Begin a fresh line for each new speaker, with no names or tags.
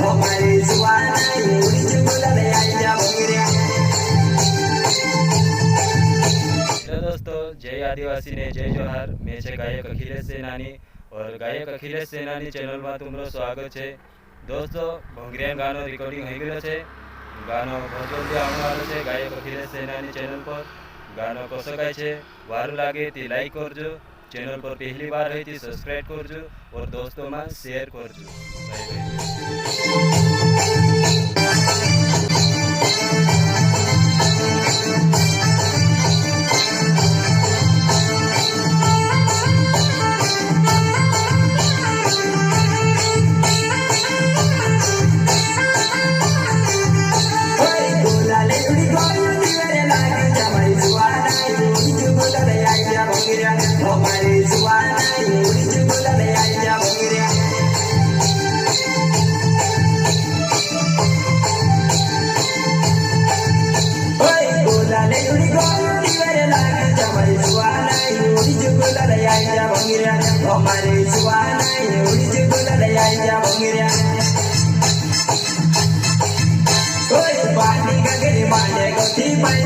हमारे जुआना उड़ी जुगला ले आया भंगरिया।
हेलो दोस्तों, जय आदिवासी ने जय जोहार। मैं छे गायक अखिलेश सेनानी और गायक अखिलेश सेनानी चैनल में तुमरो स्वागत है। दोस्तों, भंगरियान गानो रिकॉर्डिंग हो गयो छे। गानो बहुत जल्दी आने वालो छे गायक अखिलेश सेनानी चैनल पर। गानो कसो गाय छे वारू लागे ती लाइक करजो, चैनल पर पहली बार है ती सब्सक्राइब करजो और दोस्तों में शेयर करजो। Bye bye.
हमारे जुआना उड़ी जुगला ले आया भंगरिया। ओए गोला ले उड़ी गोली वेरे लागे हमारे जुआना उड़ी जुगला ले आया भंगरिया। हमारे जुआना उड़ी जुगला ले आया भंगरिया। ओए पानी का गिरी माने गोती पाई